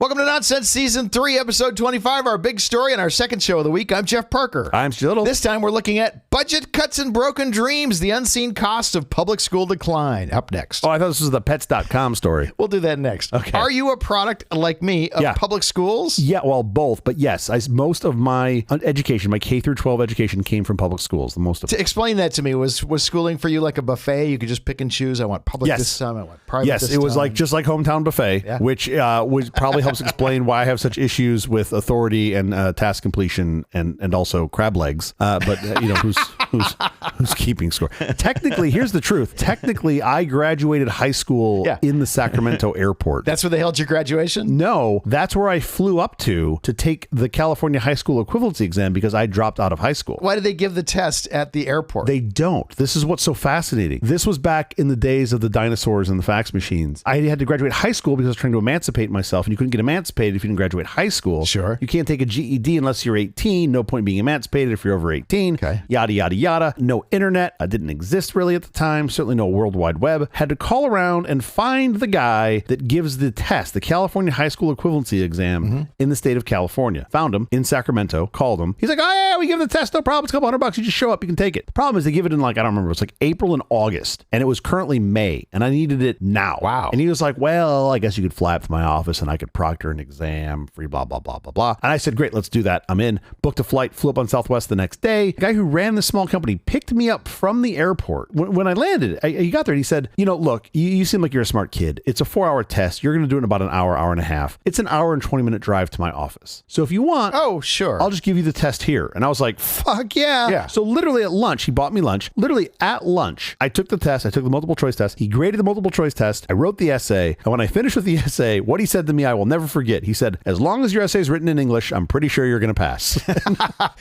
Welcome to Nonsense Season 3, Episode 25, our big story and our second show of the week. I'm Jeff Parker. I'm Stu Little. This time we're looking at budget cuts and broken dreams, the unseen cost of public school decline. Up next. Oh, I thought this was the pets.com story. We'll do that next. Okay. Are you a product, like me, of public schools? Yeah, well, both. But yes, most of my education, my K through 12 education came from public schools, the most of it. Explain that to me. Was schooling for you like a buffet? You could just pick and choose. I want public this time. I want private this time. Yes, it was like just like Hometown Buffet, which probably helps explain why I have such issues with authority and task completion and also crab legs. But who's keeping score? Technically, here's the truth. Technically, I graduated high school in the Sacramento airport. That's where they held your graduation? No, that's where I flew up to take the California high school equivalency exam because I dropped out of high school. Why did they give the test at the airport? They don't. This is what's so fascinating. This was back in the days of the dinosaurs and the fax machines. I had to graduate high school because I was trying to emancipate myself, and you couldn't get emancipated if you didn't graduate high school. Sure. You can't take a GED unless you're 18. No point being emancipated if you're over 18. Okay. Yada, yada, yada. No internet. Didn't exist really at the time. Certainly no World Wide Web. Had to call around and find the guy that gives the test, the California high school equivalency exam in the state of California. Found him in Sacramento, called him. He's like, oh yeah, we give the test. No problem. It's a couple $100. You just show up. You can take it. The problem is they give it in I don't remember. It was like April and August. And it was currently May. And I needed it now. Wow. And he was like, well, I guess you could fly up to my office and I could proctor an exam, free blah, blah, blah, blah, blah. And I said, great, let's do that. I'm in. Booked a flight, flew up on Southwest the next day. The guy who ran the small company picked me up from the airport. When I landed, he got there and he said, look, you seem like you're a smart kid. It's a 4-hour test. You're going to do it in about an hour, hour and a half. It's an hour and 20-minute drive to my office. So if you want, sure, I'll just give you the test here. And I was like, fuck yeah. So literally at lunch, he bought me lunch. Literally at lunch, I took the test. I took the multiple choice test. He graded the multiple choice test. I wrote the essay. And when I finished with the essay, what he said to me, I will never forget. He said, as long as your essay is written in English, I'm pretty sure you're going to pass.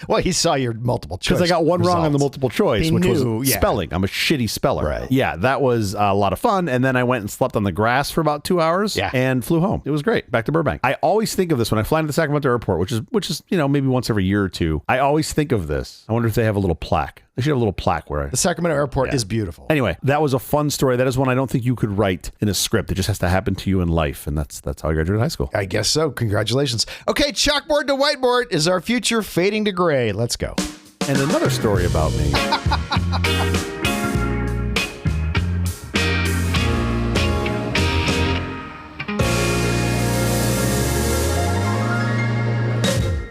Well, he saw your multiple choice. Because I got one wrong on the multiple choice, which was spelling. I'm a shitty speller. Right. Yeah, that was a lot of fun. And then I went and slept on the grass for about 2 hours and flew home. It was great. Back to Burbank. I always think of this when I fly into the Sacramento airport, which is maybe once every year or two. I always think of this. I wonder if they have a little plaque. They should have a little plaque where the Sacramento airport is beautiful. Anyway, that was a fun story. That is one I don't think you could write in a script. It just has to happen to you in life. And that's how I graduated high school. I guess so. Congratulations. Okay, chalkboard to whiteboard. Is our future fading to gray? Let's go. And another story about me.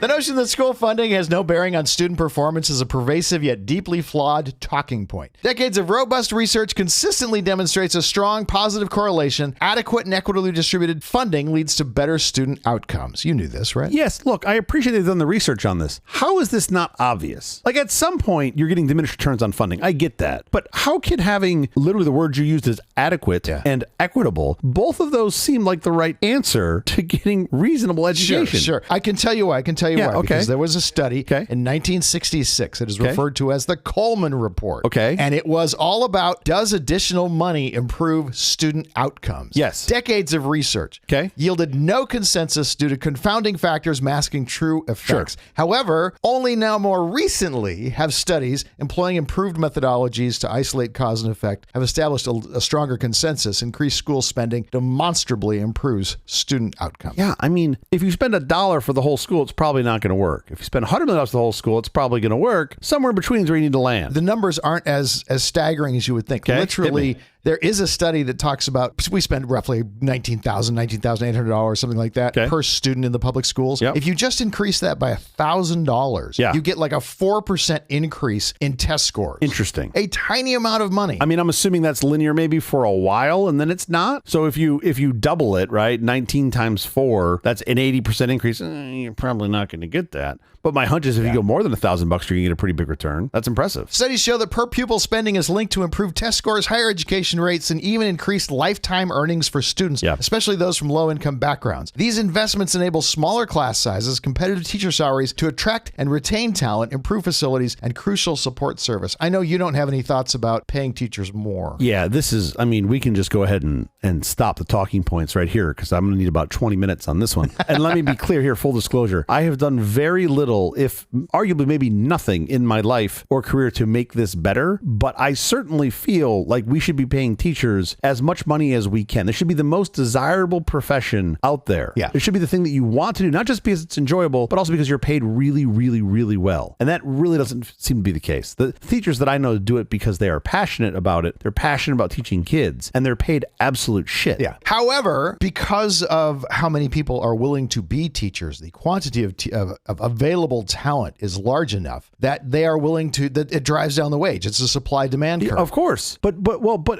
The notion that school funding has no bearing on student performance is a pervasive yet deeply flawed talking point. Decades of robust research consistently demonstrates a strong positive correlation. Adequate and equitably distributed funding leads to better student outcomes. You knew this, right? Yes. Look, I appreciate they've done the research on this. How is this not obvious? Like at some point, you're getting diminished returns on funding. I get that. But how can having literally the words you used as adequate and equitable, both of those seem like the right answer to getting reasonable education? Sure. I can tell you why. Because there was a study in 1966. It is referred to as the Coleman Report. And it was all about, does additional money improve student outcomes? Yes. Decades of research yielded no consensus due to confounding factors masking true effects. However, only now more recently have studies employing improved methodologies to isolate cause and effect have established a stronger consensus. Increased school spending demonstrably improves student outcomes. Yeah, I mean, if you spend $1 for the whole school, it's probably not going to work. If you spend $100 million for the whole school, it's probably going to work. Somewhere in between is where you need to land. The numbers aren't as staggering as you would think. Literally, there is a study that talks about, we spend roughly $19,800, something like that, per student in the public schools. If you just increase that by $1,000, you get like a 4% increase in test scores. Interesting. A tiny amount of money. I mean, I'm assuming that's linear maybe for a while, and then it's not. So if you double it, right, 19 times 4, that's an 80% increase. You're probably not going to get that. But my hunch is if you go more than $1,000, you're going to get a pretty big return. That's impressive. Studies show that per pupil spending is linked to improved test scores, higher education rates, and even increased lifetime earnings for students, especially those from low-income backgrounds. These investments enable smaller class sizes, competitive teacher salaries to attract and retain talent, improve facilities, and crucial support service. I know you don't have any thoughts about paying teachers more. Yeah, we can just go ahead and stop the talking points right here because I'm going to need about 20 minutes on this one. And let me be clear here, full disclosure. I have done very little, if arguably maybe nothing in my life or career to make this better, but I certainly feel like we should be paying paying teachers as much money as we can. They should be the most desirable profession out there. Yeah. It should be the thing that you want to do, not just because it's enjoyable, but also because you're paid really, really, really well. And that really doesn't seem to be the case. The teachers that I know do it because they are passionate about it. They're passionate about teaching kids, and they're paid absolute shit. Yeah. However, because of how many people are willing to be teachers, the quantity of available talent is large enough that they are willing to, that it drives down the wage. It's a supply demand curve. Of course. But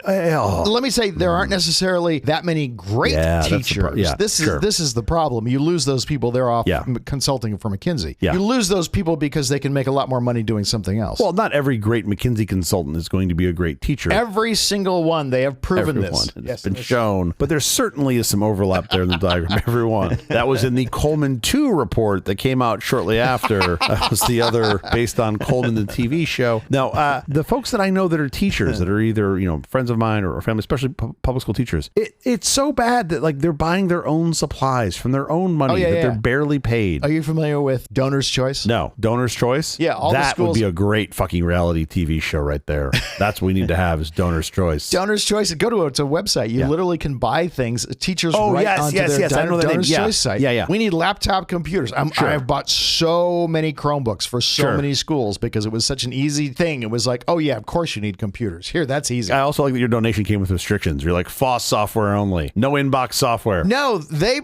Let me say there aren't necessarily that many great teachers. This is the problem. You lose those people. They're off consulting for McKinsey. Yeah. You lose those people because they can make a lot more money doing something else. Well, not every great McKinsey consultant is going to be a great teacher. Every single one. They have proven this. It's been shown. But there certainly is some overlap there in the diagram. Everyone. That was in the Coleman 2 report that came out shortly after. That was the other based on Coleman, the TV show. Now, the folks that I know that are teachers, that are either, friends of mine or family, especially public school teachers, it's so bad that like they're buying their own supplies from their own money that they're barely paid. Are you familiar with Donor's Choice? No. Donor's Choice? Yeah. All that the schools would be a great fucking reality TV show right there. That's what we need to have is Donor's Choice. Donor's Choice. Go to it's a website. You literally can buy things. Teachers write onto their I know that Donor's name. Choice site. Yeah. We need laptop computers. I've bought so many Chromebooks for so many schools because it was such an easy thing. It was like, oh yeah, of course you need computers. Here, that's easy. I also like that your donation came with restrictions. You're like FOSS software only. No inbox software. No, they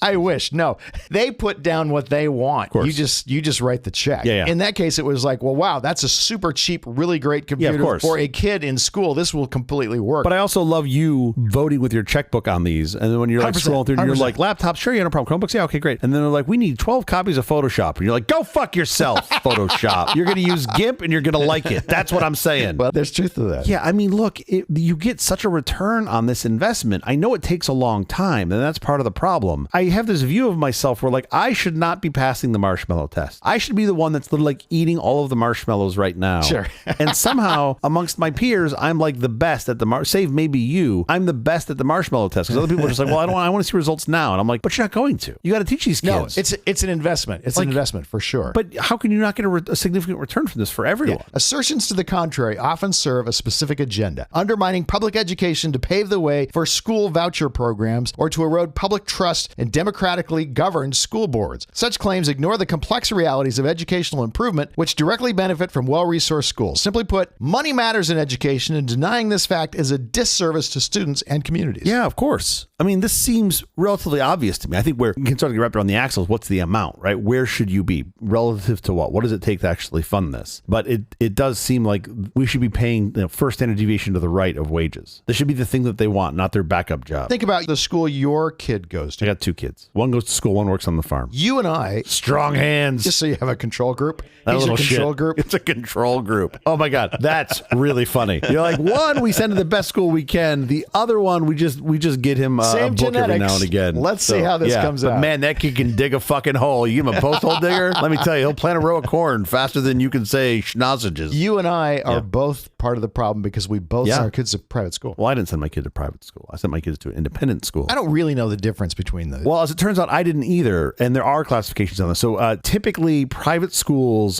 I wish. No. They put down what they want. Of course. You just write the check. Yeah. In that case, it was like, well, wow, that's a super cheap, really great computer for a kid in school. This will completely work. But I also love you voting with your checkbook on these. And then when you're like scrolling through and you're like, laptops, sure, yeah, no problem. Chromebooks, yeah, okay, great. And then they're like, we need 12 copies of Photoshop. And you're like, go fuck yourself, Photoshop. You're going to use GIMP and you're going to like it. That's what I'm saying. Well, there's truth to that. Yeah, I mean, look, you get such a return on this investment. I know it takes a long time, and that's part of the problem. I have this view of myself where, like, I should not be passing the marshmallow test. I should be the one that's literally like eating all of the marshmallows right now. Sure. And somehow, amongst my peers, I'm like the best at the save maybe you. I'm the best at the marshmallow test because other people are just like, well, I want to see results now, and I'm like, but you're not going to. You got to teach these kids. No, it's an investment. It's an investment for sure. But how can you not get a significant return from this for everyone? Yeah. Assertions to the contrary often serve a specific agenda, undermining public education to pave the way for school voucher programs or to erode public trust in democratically governed school boards. Such claims ignore the complex realities of educational improvement, which directly benefit from well-resourced schools. Simply put, money matters in education, and denying this fact is a disservice to students and communities. Yeah, of course. I mean, this seems relatively obvious to me. I think where you can start to get wrapped around the axles, what's the amount, right? Where should you be relative to what? What does it take to actually fund this? But it does seem like we should be paying first standard deviation to the right of wages. This should be the thing that they want, not their backup job. Think about the school your kid goes to. I got 2 kids. One goes to school, one works on the farm. You and I, strong hands. Just so you have a control group. That He's little your control group. It's a control group. Oh my God, that's really funny. You're like, one we send to the best school we can. The other one we just get him a book every now and again. Let's see how this comes out. Man, that kid can dig a fucking hole. You give him a post hole digger. Let me tell you, he'll plant a row of corn faster than you can say schnozsages. You and I are both part of the problem because we both send our kids to private school. Well, I didn't send my kid to private school. I sent my kids to an independent school. I don't really know the difference between those. Well, as it turns out, I didn't either. And there are classifications on this. So typically private schools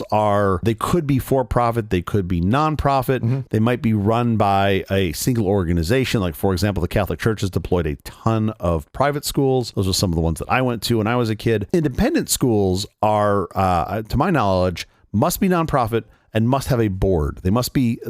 they could be for-profit, they could be non-profit. Mm-hmm. They might be run by a single organization. Like, for example, the Catholic Church has deployed a ton of private schools. Those are some of the ones that I went to when I was a kid. Independent schools are, to my knowledge, must be nonprofit and must have a board. They must be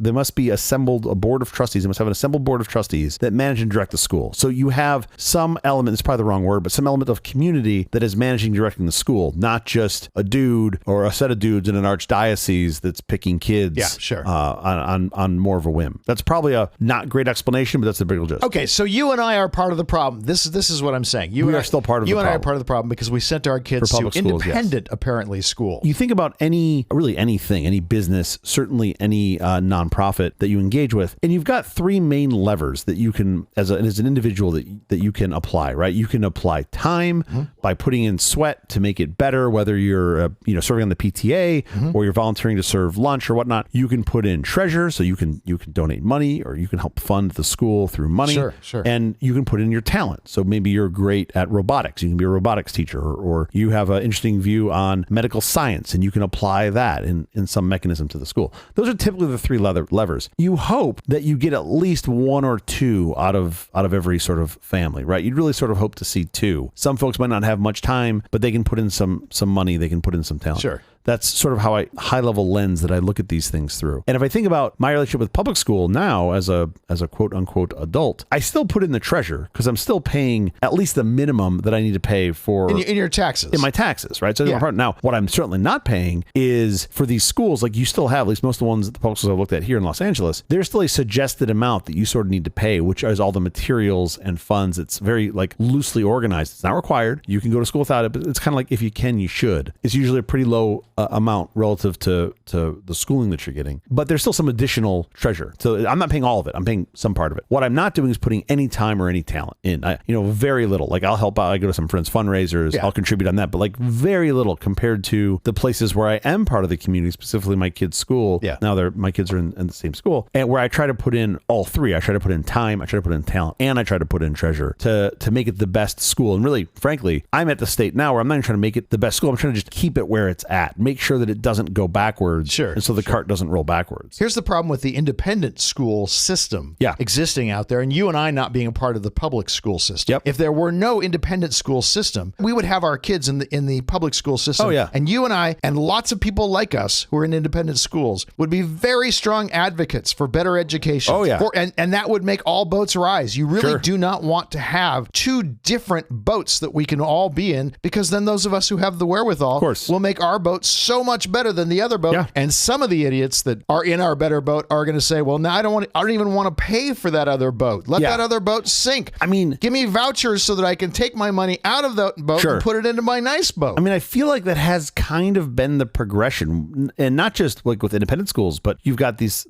assembled, a board of trustees. They must have an assembled board of trustees that manage and direct the school. So you have some element, it's probably the wrong word, but some element of community that is managing and directing the school, not just a dude or a set of dudes in an archdiocese that's picking kids on more of a whim. That's probably a not great explanation, but that's the big gist. Okay, so you and I are part of the problem. This is what I'm saying. We are still part of the problem. You and I are part of the problem because we sent our kids to independent, apparently, school. You think about anything, any business, certainly any nonprofit that you engage with, and you've got 3 main levers that you can, as an individual, that you can apply, right? You can apply time by putting in sweat to make it better, whether you're serving on the PTA or you're volunteering to serve lunch or whatnot. You can put in treasure, so you can donate money or you can help fund the school through money. Sure. And you can put in your talent. So maybe you're great at robotics. You can be a robotics teacher, or you have an interesting view on medical science, and you can apply that in some mechanism them to the school. Those are typically the three levers. You hope that you get at least one or two out of every sort of family, right? You'd really sort of hope to see two. Some folks might not have much time, but they can put in some money, they can put in some talent. Sure. That's sort of how high level lens that I look at these things through. And if I think about my relationship with public school now as a quote unquote adult, I still put in the treasure because I'm still paying at least the minimum that I need to pay for in your taxes. In my taxes, right? So now what I'm certainly not paying is for these schools, like you still have, at least most of the ones that the public schools I've looked at here in Los Angeles, there's still a suggested amount that you sort of need to pay, which is all the materials and funds. It's very like loosely organized. It's not required. You can go to school without it, but it's kind of like if you can, you should. It's usually a pretty low amount relative to the schooling that you're getting, but there's still some additional treasure. So I'm not paying all of it. I'm paying some part of it. What I'm not doing is putting any time or any talent in. Very little. Like I'll help out. I go to some friends' fundraisers. I'll contribute on that, but like very little compared to the places where I am part of the community, specifically my kids' school. Yeah. Now my kids are in the same school, and where I try to put in all three. I try to put in time. I try to put in talent, and I try to put in treasure to make it the best school. And really, frankly, I'm at the state now where I'm not even trying to make it the best school. I'm trying to just keep it where it's at. Make sure that it doesn't go backwards. Sure. And so the cart doesn't roll backwards. Here's the problem with the independent school system existing out there, and you and I not being a part of the public school system. Yep. If there were no independent school system, we would have our kids in the public school system. Oh, yeah. And you and I and lots of people like us who are in independent schools would be very strong advocates for better education. Oh, yeah. And that would make all boats rise. You really do not want to have two different boats that we can all be in, because then those of us who have the wherewithal will make our boat so much better than the other boat. Yeah. And some of the idiots that are in our better boat are going to say, well, now I don't even want to pay for that other boat. Let that other boat sink. I mean, give me vouchers so that I can take my money out of that boat and put it into my nice boat. I mean, I feel like that has kind of been the progression, and not just like with independent schools, but you've got these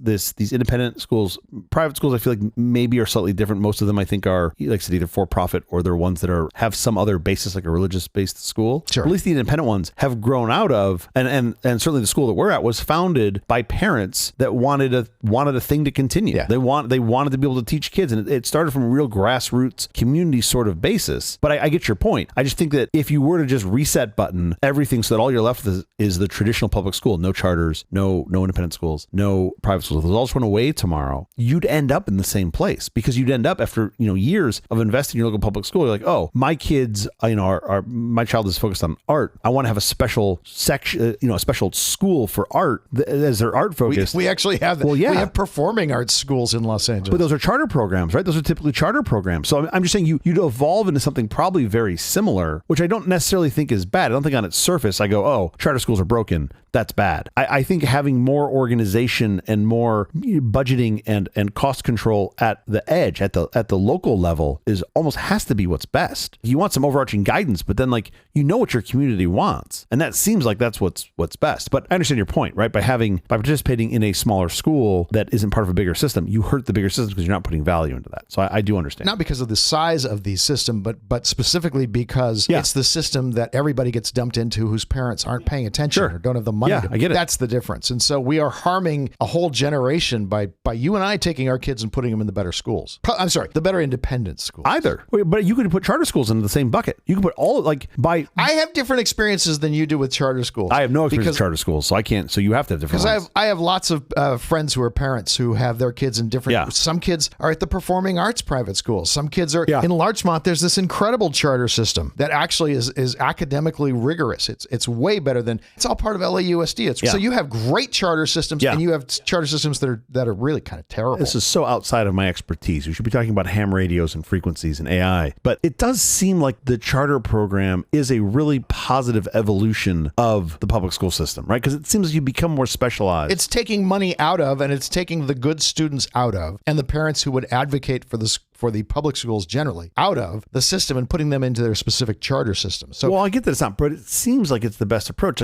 independent schools. Private schools, I feel like maybe are slightly different. Most of them, I think, are, like I said, either for profit or they're ones that have some other basis, like a religious based school. Sure. At least the independent ones have grown out of, and certainly the school that we're at was founded by parents that wanted a thing to continue. Yeah. They wanted to be able to teach kids, and it started from a real grassroots community sort of basis. But I get your point. I just think that if you were to just reset button everything so that all you're left with is the traditional public school, no charters, no independent schools, no private schools, those all just went away tomorrow, you'd end up in the same place, because you'd end up after years of investing in your local public school. You're like, oh, my kids, my child is focused on art. I want to have a special section, a special school for art as their art focus. We actually have that. Well, yeah. We have performing arts schools in Los Angeles. But those are charter programs, right? Those are typically charter programs. So I'm just saying you'd evolve into something probably very similar, which I don't necessarily think is bad. I don't think on its surface I go, oh, charter schools are broken. That's bad. I think having more organization and more budgeting and cost control at the edge, at the local level, almost has to be what's best. You want some overarching guidance, but then what your community wants, and that seems like that's what's best. But I understand your point, right? By participating in a smaller school that isn't part of a bigger system, you hurt the bigger system because you're not putting value into that. So I do understand. Not because of the size of the system, but specifically because it's the system that everybody gets dumped into whose parents aren't paying attention or don't have the money. I get it. That's the difference. And so we are harming a whole generation by you and I taking our kids and putting them in the better schools. I'm sorry, the better independent schools. Either. But you could put charter schools into the same bucket. You can put all I have different experiences than you do with charter schools. I have no experience with charter schools, so I can't. So you have to have different ones. Because I have lots of friends who are parents who have their kids in different. Yeah. Some kids are at the performing arts private schools. Some kids are in Larchmont. There's this incredible charter system that actually is academically rigorous. It's way better than. It's all part of LAUSD. So you have great charter systems, and you have charter systems that are really kind of terrible. This is so outside of my expertise. We should be talking about ham radios and frequencies and AI. But it does seem like the charter program is a really positive evolution of the public school system, right? Because it seems like you become more specialized. It's taking money out of, and it's taking the good students out of, and the parents who would advocate for the public schools generally out of the system and putting them into their specific charter system. So, well, I get that it's not, but it seems like it's the best approach.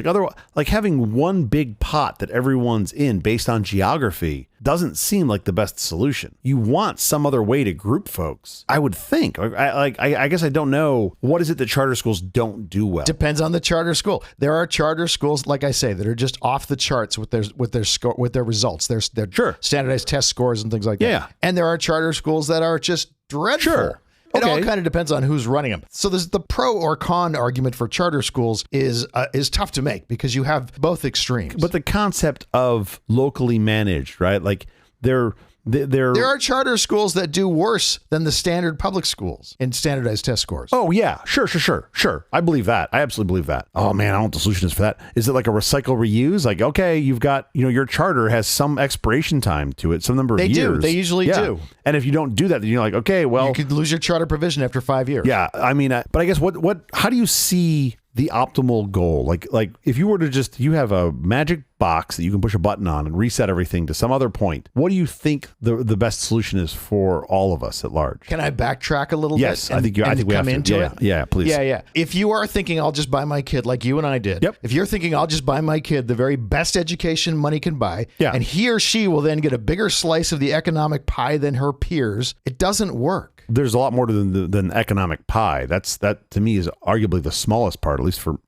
Like having one big pot that everyone's in based on geography doesn't seem like the best solution. You want some other way to group folks, I would think. I guess I don't know. What is it that charter schools don't do well? Depends on the charter school. There are charter schools, like I say, that are just off the charts with their results, their standardized test scores and things like that. Yeah. And there are charter schools that are just dreadful. Sure. It all Okay. kind of depends on who's running them. So there's the pro or con argument for charter schools is tough to make because you have both extremes. But the concept of locally managed, right? Like there are charter schools that do worse than the standard public schools in standardized test scores. Oh yeah, sure. I believe that. I absolutely believe that. Oh man, I don't know what the solution is for that. Is it like a recycle reuse? Like, okay, you've got, your charter has some expiration time to it, some number of years. They usually do. And if you don't do that, then you're like, okay, well, you could lose your charter provision after 5 years. Yeah, I mean, but I guess how do you see the optimal goal? Like if you were to you have a magic box that you can push a button on and reset everything to some other point, what do you think the best solution is for all of us at large? Can I backtrack a little bit? Yes, I think we have come to. into it. Yeah, please. Yeah. If you are thinking I'll just buy my kid like you and I did. Yep. If you're thinking I'll just buy my kid the very best education money can buy, and he or she will then get a bigger slice of the economic pie than her peers, it doesn't work. There's a lot more than economic pie. That to me is arguably the smallest part, at least for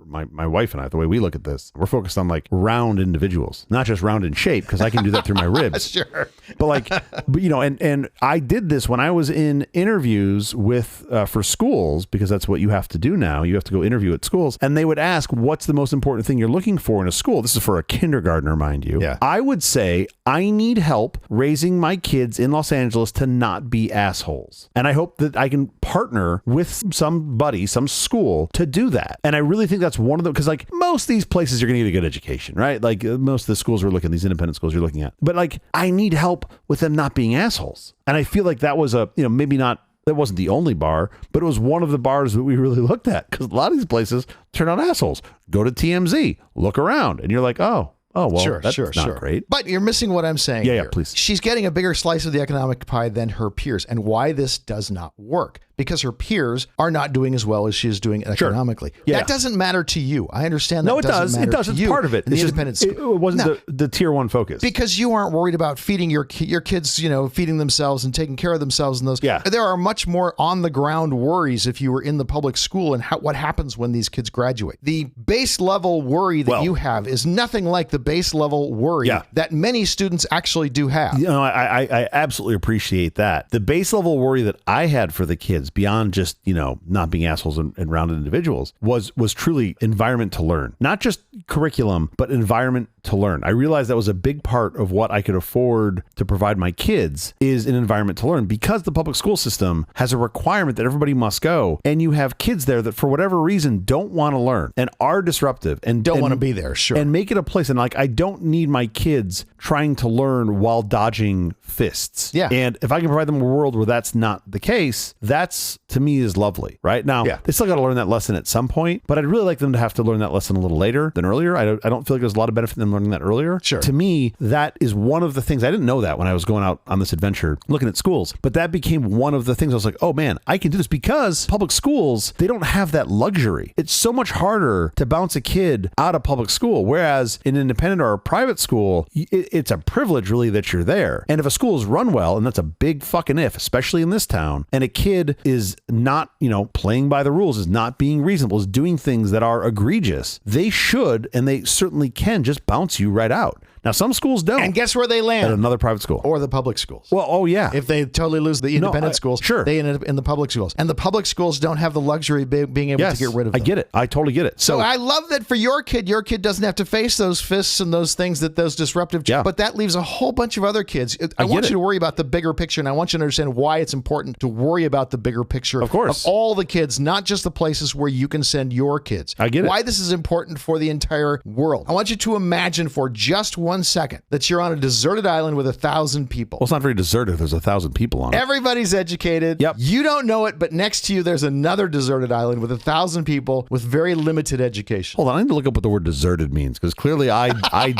my wife and I, the way we look at this. We're focused on like round individuals, not just round in shape, because I can do that through my ribs. Sure. But and I did this when I was in interviews with for schools, because that's what you have to do now. You have to go interview at schools, and they would ask, what's the most important thing you're looking for in a school? This is for a kindergartner, mind you. Yeah. I would say I need help raising my kids in Los Angeles to not be assholes. And I hope that I can partner with somebody, some school to do that. And I really think that's one of them, because like most of these places you're going to get a good education, right? Like most of the schools we're looking, these independent schools you're looking at. But like I need help with them not being assholes. And I feel like that was maybe not, that wasn't the only bar, but it was one of the bars that we really looked at, because a lot of these places turn out assholes. Go to TMZ, look around, and you're like, oh, well, that's not great. But you're missing what I'm saying here. Yeah, please. She's getting a bigger slice of the economic pie than her peers. And why this does not work? Because her peers are not doing as well as she is doing economically. Yeah. That doesn't matter to you. I understand that. No, it does. It does. It's part of it. It's independent it wasn't the tier one focus. Because you aren't worried about feeding your kids, feeding themselves and taking care of themselves and those. Yeah. There are much more on the ground worries if you were in the public school and what happens when these kids graduate. The base level worry that you have is nothing like the base level worry that many students actually do have. I absolutely appreciate that. The base level worry that I had for the kids, beyond just, not being assholes and rounded individuals, was truly environment to learn. Not just curriculum, but environment to learn. I realized that was a big part of what I could afford to provide my kids is an environment to learn, because the public school system has a requirement that everybody must go. And you have kids there that for whatever reason don't want to learn and are disruptive and don't want to be there. Sure. And make it a place. And like, I don't need my kids trying to learn while dodging fists. Yeah. And if I can provide them a world where that's not the case, that's to me is lovely. Right now, they still got to learn that lesson at some point, but I'd really like them to have to learn that lesson a little later than earlier. I don't feel like there's a lot of benefit in them learning that earlier. Sure. To me, that is one of the things. I didn't know that when I was going out on this adventure looking at schools, but that became one of the things I was like, oh man, I can do this, because public schools, they don't have that luxury. It's so much harder to bounce a kid out of public school, whereas in an independent or a private school, it's a privilege really that you're there. And if a school is run well, and that's a big fucking if, especially in this town, and a kid is not, playing by the rules, is not being reasonable, is doing things that are egregious, they should, and they certainly can, just bounce you right out. Now, some schools don't. And guess where they land? At another private school. Or the public schools. Well, oh yeah. If they totally lose the independent schools, they end up in the public schools. And the public schools don't have the luxury of being able to get rid of them. I get it. I totally get it. So I love that for your kid doesn't have to face those fists and those things, those disruptive, but that leaves a whole bunch of other kids. I want you to worry about the bigger picture, and I want you to understand why it's important to worry about the bigger picture of all the kids, not just the places where you can send your kids. I get it. Why this is important for the entire world. I want you to imagine for just 1 second that you're on a deserted island with 1,000 people. Well, it's not very deserted. There's 1,000 people on it. Everybody's educated. Yep. You don't know it, but next to you, there's another deserted island with 1,000 people with very limited education. Hold on. I need to look up what the word deserted means, because clearly I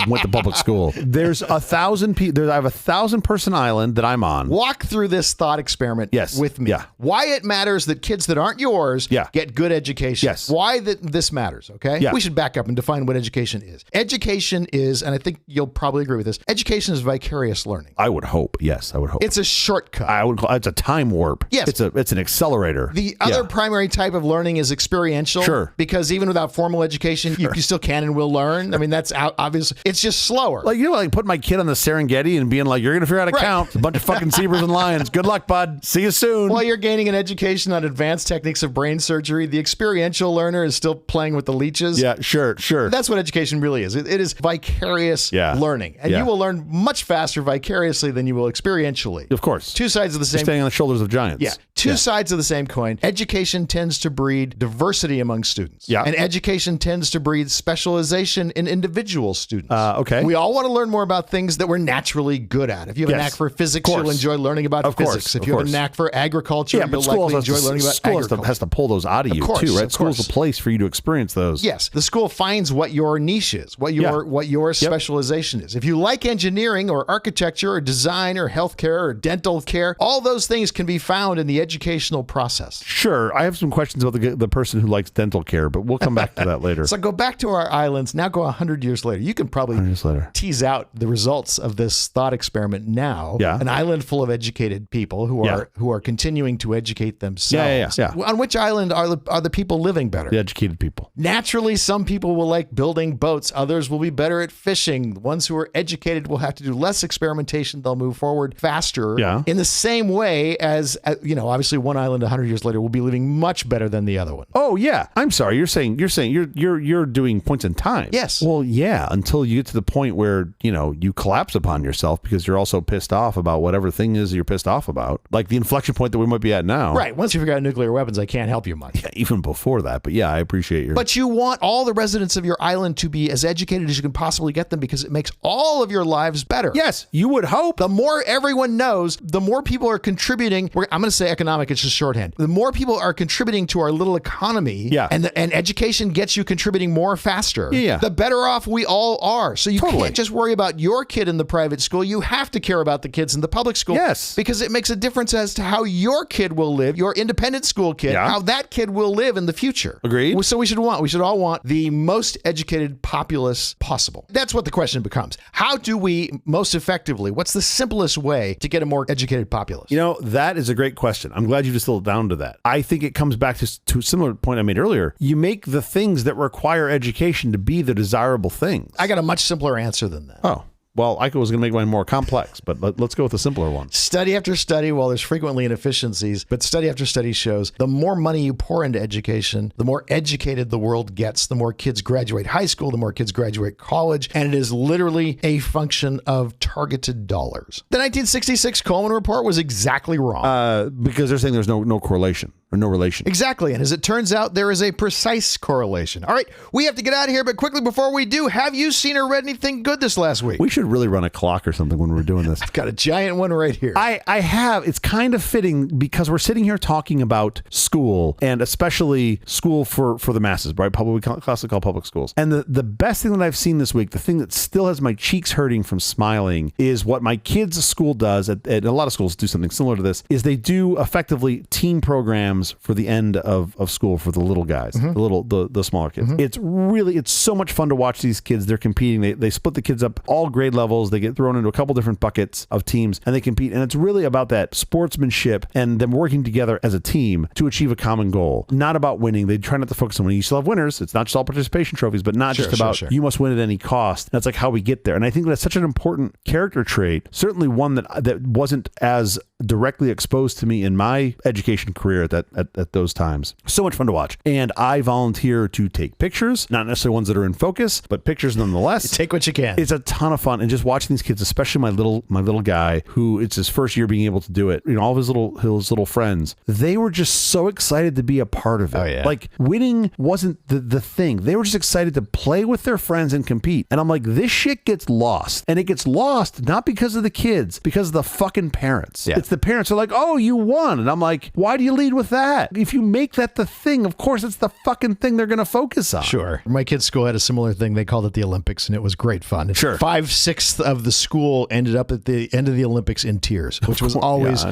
went to public school. There's 1,000 people. I have 1,000-person island that I'm on. Walk through this thought experiment with me. Yeah. Why it matters that kids that aren't yours get good education. Yes. Why this matters, okay? Yeah. We should back up and define what education is. Education is, and I think you'll you'll probably agree with this. Education is vicarious learning. I would hope. Yes, I would hope. It's a shortcut. I would call it's a time warp. Yes. It's an accelerator. The other primary type of learning is experiential. Sure. Because even without formal education, you still can and will learn. I mean, that's obvious. It's just slower. Like, like putting my kid on the Serengeti and being like, you're going to figure out how to count. It's a bunch of fucking zebras and lions. Good luck, bud. See you soon. While you're gaining an education on advanced techniques of brain surgery, the experiential learner is still playing with the leeches. Yeah, sure. That's what education really is. It is vicarious learning. And you will learn much faster vicariously than you will experientially. Of course. Two sides of the same. You're standing on the shoulders of giants. Yeah. Two sides of the same coin. Education tends to breed diversity among students. Yeah. And education tends to breed specialization in individual students. Okay. We all want to learn more about things that we're naturally good at. If you have a knack for physics, you'll enjoy learning about physics. If you have a knack for agriculture, you'll likely enjoy learning about agriculture. School has to pull those out of you too, right? School's a place for you to experience those. Yes. The school finds what your niche is, what your specialization is. If you like engineering or architecture or design or healthcare or dental care, all those things can be found in the educational process. Sure. I have some questions about the person who likes dental care, but we'll come back to that later. So go back to our islands. Now go 100 years later. You can probably tease out the results of this thought experiment now. Yeah. An island full of educated people who are continuing to educate themselves. Yeah. On which island are the people living better? The educated people. Naturally, some people will like building boats. Others will be better at fishing. The ones who are educated will have to do less experimentation. They'll move forward faster. Yeah. In the same way as, obviously one island 100 years later will be living much better than the other one. Oh yeah. I'm sorry. You're saying you're doing points in time. Yes. Well, yeah, until you get to the point where, you collapse upon yourself because you're also pissed off about whatever thing is you're pissed off about. Like the inflection point that we might be at now. Right. Once you figure out nuclear weapons, I can't help you much. Yeah, even before that. But yeah, I appreciate your... But you want all the residents of your island to be as educated as you can possibly get them because it makes all of your lives better. Yes, you would hope. The more everyone knows, the more people are contributing. I'm going to say economic, it's just shorthand. The more people are contributing to our little economy, and education gets you contributing more faster, the better off we all are. So you can't just worry about your kid in the private school. You have to care about the kids in the public school. Yes. Because it makes a difference as to how your kid will live, your independent school kid, how that kid will live in the future. Agreed. So we should all want the most educated populace possible. That's what the question becomes. How do we most effectively, what's the simplest way to get a more educated populace? That is a great question. I'm glad you distilled it down to that. I think it comes back to a similar point I made earlier. You make the things that require education to be the desirable things. I got a much simpler answer than that. Oh. Well, I was going to make mine more complex, but let's go with a simpler one. Study after study, while there's frequently inefficiencies, but study after study shows the more money you pour into education, the more educated the world gets, the more kids graduate high school, the more kids graduate college, and it is literally a function of targeted dollars. The 1966 Coleman Report was exactly wrong. Because they're saying there's no correlation. Or no relation. Exactly. And as it turns out, there is a precise correlation. All right, we have to get out of here, but quickly before we do, have you seen or read anything good this last week? We should really run a clock or something when we're doing this. I've got a giant one right here. I have. It's kind of fitting because we're sitting here talking about school and especially school for the masses, right? We classically call public schools. And the best thing that I've seen this week, the thing that still has my cheeks hurting from smiling is what my kids' school does, and a lot of schools do something similar to this, is they do effectively team programs for the end of school for the little guys, the smaller kids. It's so much fun to watch these kids. They're competing. They split the kids up all grade levels. They get thrown into a couple different buckets of teams and they compete. And it's really about that sportsmanship and them working together as a team to achieve a common goal. Not about winning. They try not to focus on winning. You still have winners. It's not just all participation trophies, but not just about you must win at any cost. That's like how we get there. And I think that's such an important character trait. Certainly one that wasn't as directly exposed to me in my education career at those times. So much fun to watch. And I volunteer to take pictures, not necessarily ones that are in focus, but pictures nonetheless. You take what you can. It's a ton of fun. And just watching these kids, especially my little guy, who it's his first year being able to do it, all of his little friends, they were just so excited to be a part of it. Oh, yeah. Like winning wasn't the thing. They were just excited to play with their friends and compete. And I'm like, this shit gets lost. And it gets lost not because of the kids, because of the fucking parents. Yeah. it's the parents are like, oh, you won. And I'm like, why do you lead with that? If you make that the thing, of course, it's the fucking thing they're going to focus on. Sure. My kids' school had a similar thing. They called it the Olympics, and it was great fun. Sure. 5/6 of the school ended up at the end of the Olympics in tears, which was always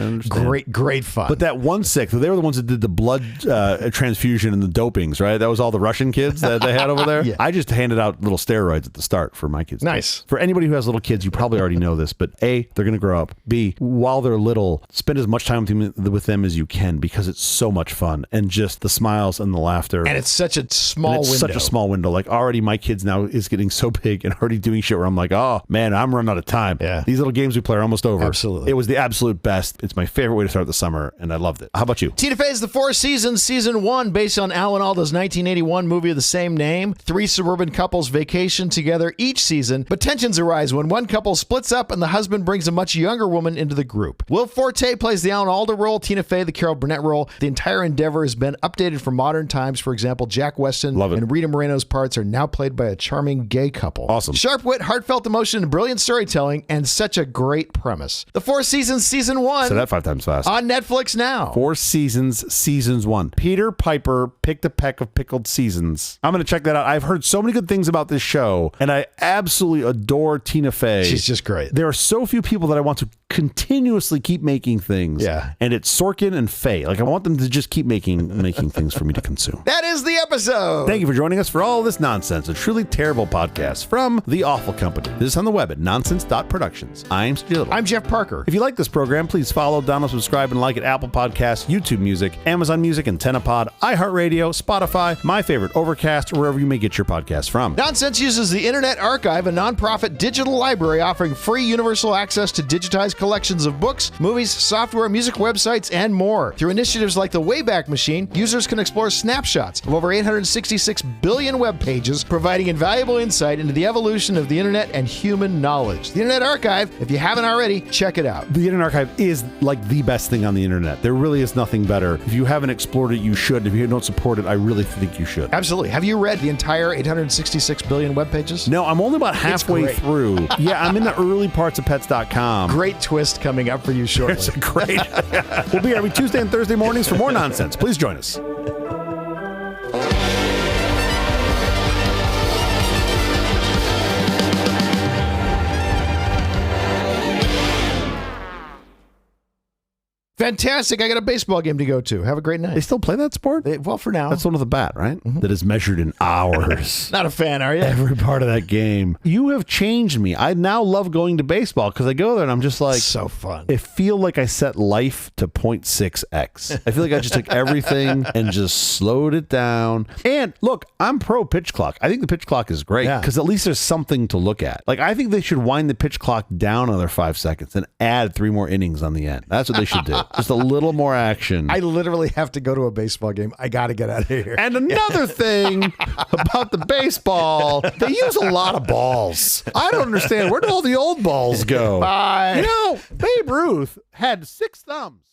great fun. But that 1/6, they were the ones that did the blood transfusion and the dopings, right? That was all the Russian kids that they had over there. Yeah. I just handed out little steroids at the start for my kids. Nice. For anybody who has little kids, you probably already know this, but A, they're going to grow up. B, while they're little, spend as much time with them as you can because it's so much fun and just the smiles and the laughter. And it's such a small window. Such a small window. Like already my kids now is getting so big and already doing shit where I'm like, oh man, I'm running out of time. Yeah. These little games we play are almost over. Absolutely. It was the absolute best. It's my favorite way to start the summer and I loved it. How about you? Tina Fey's The Four Seasons, Season 1, based on Alan Alda's 1981 movie of the same name. 3 suburban couples vacation together each season, but tensions arise when one couple splits up and the husband brings a much younger woman into the group. Will Forte plays the Alan Alda role, Tina Fey the Carol Burnett role. The entire endeavor has been updated for modern times. For example, Jack Weston and Rita Moreno's parts are now played by a charming gay couple. Awesome. Sharp wit, heartfelt emotion, and brilliant storytelling, and such a great premise. The Four Seasons, Season 1. Say that 5 times fast. On Netflix now. 4 Seasons, Seasons 1. Peter Piper picked a peck of pickled seasons. I'm going to check that out. I've heard so many good things about this show, and I absolutely adore Tina Fey. She's just great. There are so few people that I want to continuously keep making things. Yeah. And it's Sorkin and Fey. Like I want them to just keep making things for me to consume. That is the episode. Thank you for joining us for all this nonsense, a truly terrible podcast from The Awful Company. This is on the web at nonsense.productions. I'm Stu Little. I'm Jeff Parker. If you like this program, please follow, download, subscribe, and like at Apple Podcasts, YouTube Music, Amazon Music, AntennaPod, iHeartRadio, Spotify, my favorite, Overcast, or wherever you may get your podcasts from. Nonsense uses the Internet Archive, a nonprofit digital library offering free universal access to digitized collections of books, movies, software, music websites, and more. Through initiatives like the Wayback Machine, users can explore snapshots of over 866 billion web pages, providing invaluable insight into the evolution of the Internet and human knowledge. The Internet Archive, if you haven't already, check it out. The Internet Archive is like the best thing on the internet. There really is nothing better. If you haven't explored it, you should. If you don't support it, I really think you should. Absolutely. Have you read the entire 866 billion web pages? No, I'm only about halfway through. Yeah, I'm in the early parts of pets.com. Great twist coming up for you shortly. It's great. We'll be here every Tuesday and Thursday mornings for more nonsense. Please join us. Fantastic. I got a baseball game to go to. Have a great night. They still play that sport? Well, for now. That's the one with the bat, right? Mm-hmm. That is measured in hours. Not a fan, are you? Every part of that game. You have changed me. I now love going to baseball because I go there and I'm just like... So fun. I feel like I set life to 0.6x. I feel like I just took everything and just slowed it down. And look, I'm pro pitch clock. I think the pitch clock is great because at least there's something to look at. Like, I think they should wind the pitch clock down another 5 seconds and add 3 more innings on the end. That's what they should do. Just a little more action. I literally have to go to a baseball game. I got to get out of here. And another thing about the baseball, they use a lot of balls. I don't understand. Where do all the old balls go? Bye. You know, Babe Ruth had 6 thumbs.